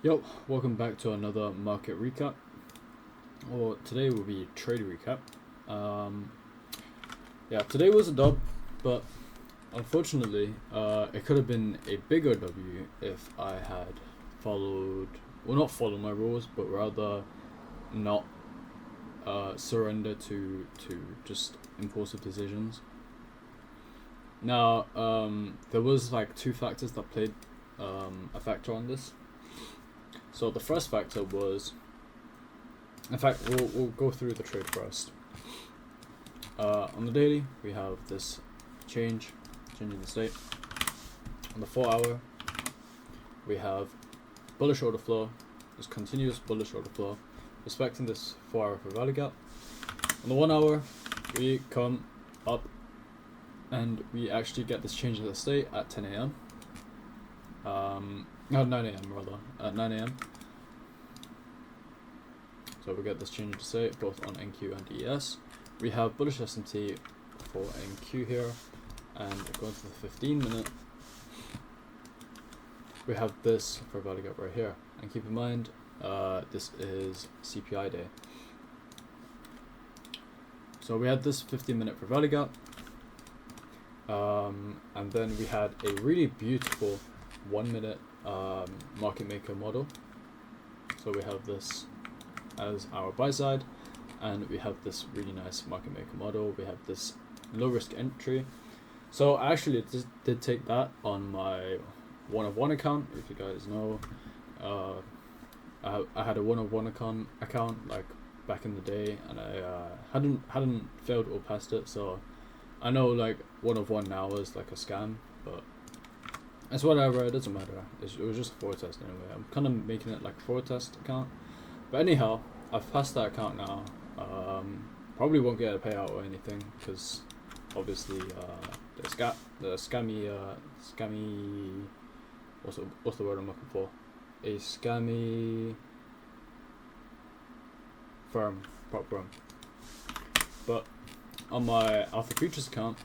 Yo, welcome back to another market recap. Or today will be trade recap. Yeah, today was a dub, but unfortunately, it could have been a bigger W if I had followed, well, not followed my rules, but rather not surrender to just impulsive decisions. Now, there was like two factors that played a factor on this. So the first factor was, in fact, we'll go through the trade first. On the daily, we have this changing the state. On the 4 hour, we have bullish order flow, this continuous bullish order flow, respecting this 4 hour fair value gap. On the 1 hour, we come up and we actually get this change of the state at 10 a.m. No, 9 a.m. rather, at 9 a.m. So we get this change of the state both on NQ and ES. We have bullish SMT for NQ here, and going to the 15 minute, we have this for value gap right here. And keep in mind, this is CPI day. So we had this 15-minute for value gap, and then we had a really beautiful 1 minute market maker model. So we have this as our buy side, and we have this really nice market maker model. We have this low risk entry. So I actually did take that on my 1 of 1 account. If you guys know, I had a 1 of 1 account like back in the day, and I hadn't failed or passed it. So I know like 1 of 1 now is like a scam, but it's whatever. It doesn't matter. It was just a forward test anyway. I'm kind of making it like a forward test account. But anyhow, I've passed that account now. Probably won't get a payout or anything because obviously the scammy what's the word I'm looking for? A scammy firm, prop firm. But on my Alpha Futures account,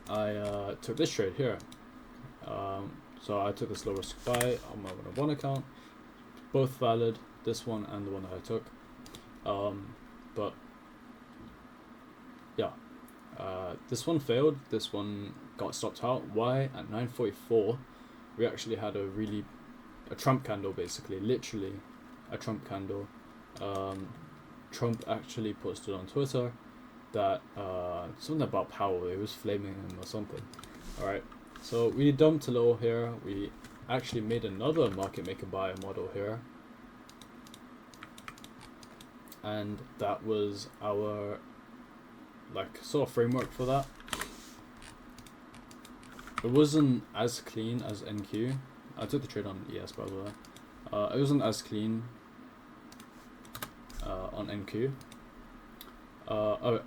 I took this trade here. So I took this low risk buy on my 1 of 1 account. Both valid, this one and the one that I took. But yeah, this one failed. This one got stopped out. Why? At 9:44, we actually had a Trump candle, basically, literally a Trump candle. Trump actually posted on Twitter that something about Powell. It was flaming him or something. All right. So we dumped a low here. We actually made another market maker buy model here. And that was our like sort of framework for that. It wasn't as clean as NQ. I took the trade on ES, by the way. It wasn't as clean on NQ. I'm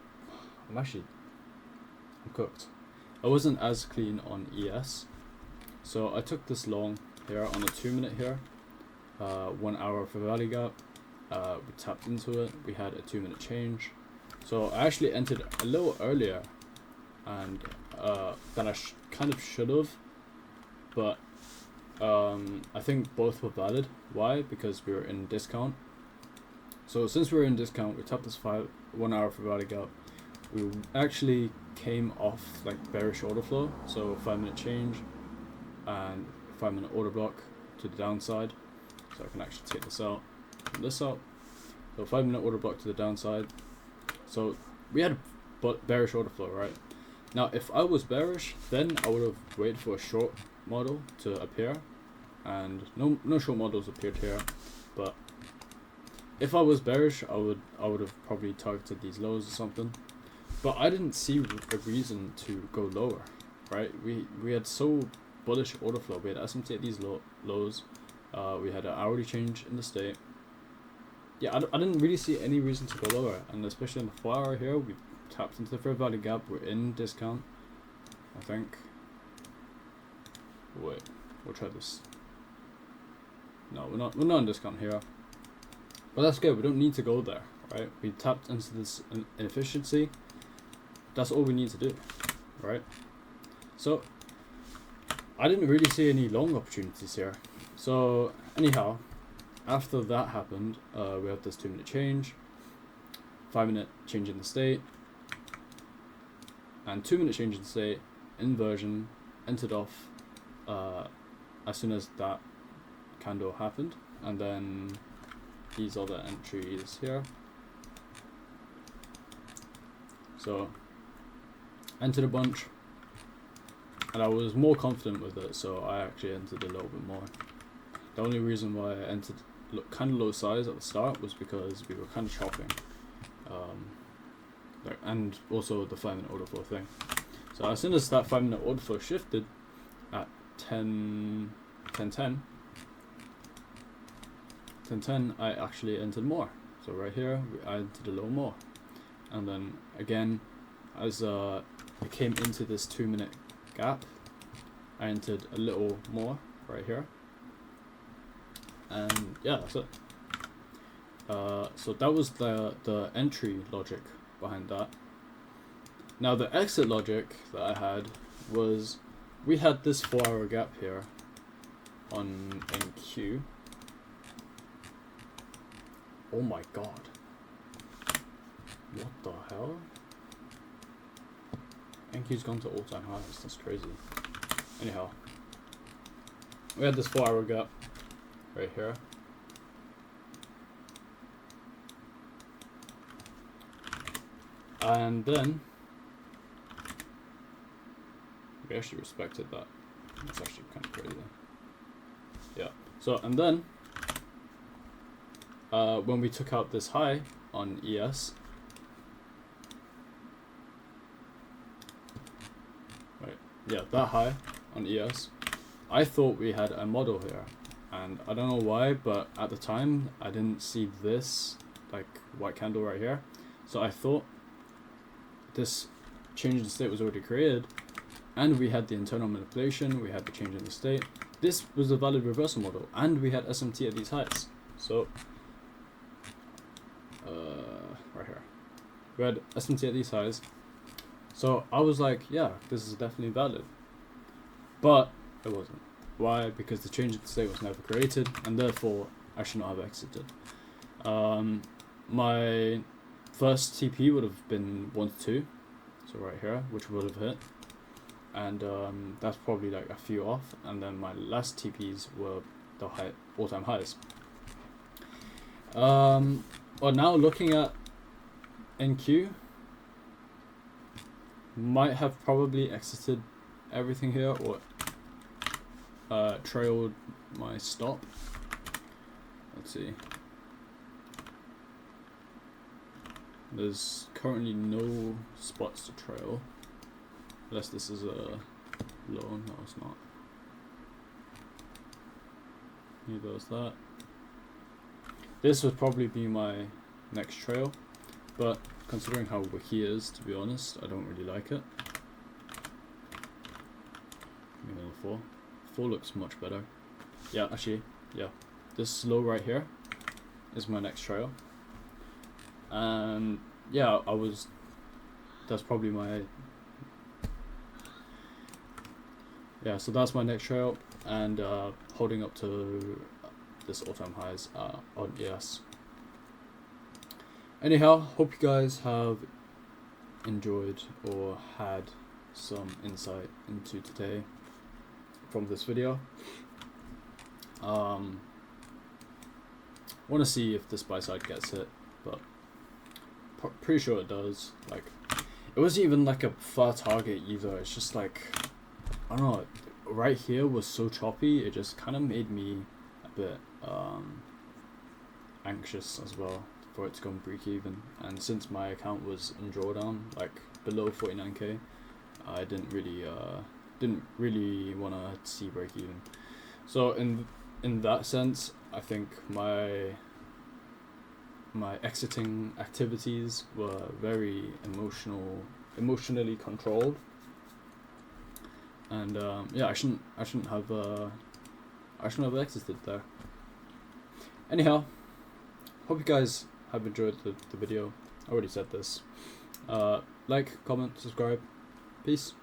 cooked. I wasn't as clean on ES. So I took this long here on a 2 minute here. 1 hour for value gap. We tapped into it. We had a 2 minute change. So I actually entered a little earlier and than I kind of should have. But I think both were valid. Why? Because we were in discount. So since we were in discount, we tapped this 1 hour for value gap. We actually came off like bearish order flow. So 5 minute change and 5 minute order block to the downside. So I can actually take this out. This up, so 5 minute order block to the downside. So we had a bearish order flow, right? Now if I was bearish, then I would have waited for a short model to appear, and no short models appeared here. But if I was bearish, I would have probably targeted these lows or something. But I didn't see a reason to go lower, right? We had so bullish order flow. We had SMT at these lows. We had an hourly change in the state. Yeah, I didn't really see any reason to go lower, and especially in the 4 hour here, we tapped into the fair value gap. We're in discount, I think. Wait, we'll try this. No, we're not in discount here, but that's good. We don't need to go there, right? We tapped into this inefficiency. That's all we need to do, right? So I didn't really see any long opportunities here. So anyhow, after that happened, we had this 2-minute change, 5-minute change in the state, and 2-minute change in the state, inversion, entered off as soon as that candle happened, and then these are the entries here. So entered a bunch, and I was more confident with it, so I actually entered a little bit more. The only reason why I entered kind of low size at the start was because we were kind of chopping, and also the 5-minute order flow thing. So as soon as that 5-minute order flow shifted at 10:10, I actually entered more. So right here, I entered a little more, and then again, as it came into this 2-minute gap, I entered a little more right here, and yeah, that's it. So that was the entry logic behind that. Now the exit logic that I had was, we had this 4-hour gap here on NQ. Oh my god. What the hell? NQ's gone to all-time highs, that's crazy. Anyhow, we had this 4-hour gap right here. And then we actually respected that. That's actually kind of crazy. Yeah. So, and then when we took out this high on ES, right? Yeah, that high on ES, I thought we had a model here, and I don't know why, but at the time I didn't see this like white candle right here, so I thought this change in state was already created, and we had the internal manipulation, we had the change in the state. This was a valid reversal model, and we had SMT at these heights. So right here, we had SMT at these highs. So I was like, yeah, this is definitely valid, but it wasn't. Why? Because the change in the state was never created, and therefore I should not have exited. My first TP would have been 1 to 2, so right here, which would have hit, and that's probably like a few off, and then my last TPs were the all-time highs. But now looking at NQ, might have probably exited everything here, or trailed my stop. Let's see. There's currently no spots to trail, unless this is a low. No, it's not. Neither is that. This would probably be my next trail, but considering how wiki is, to be honest, I don't really like it. Maybe another 4. 4 looks much better. Yeah, actually, yeah. This low right here is my next trail. And yeah, that's probably my, yeah, so that's my next trail, and holding up to this all-time highs on ES. Anyhow, hope you guys have enjoyed or had some insight into today from this video. Want to see if this buy side gets hit, but pretty sure it does. Like, it wasn't even like a far target either. It's just like, I don't know, right here was so choppy, it just kind of made me a bit anxious as well for it to go and break even. And since my account was in drawdown, like below 49k, I didn't really want to see break even. So in that sense, I think my exiting activities were very emotionally controlled, and yeah, I shouldn't have exited there. Anyhow, hope you guys have enjoyed the video. I already said this. Like, comment, subscribe. Peace.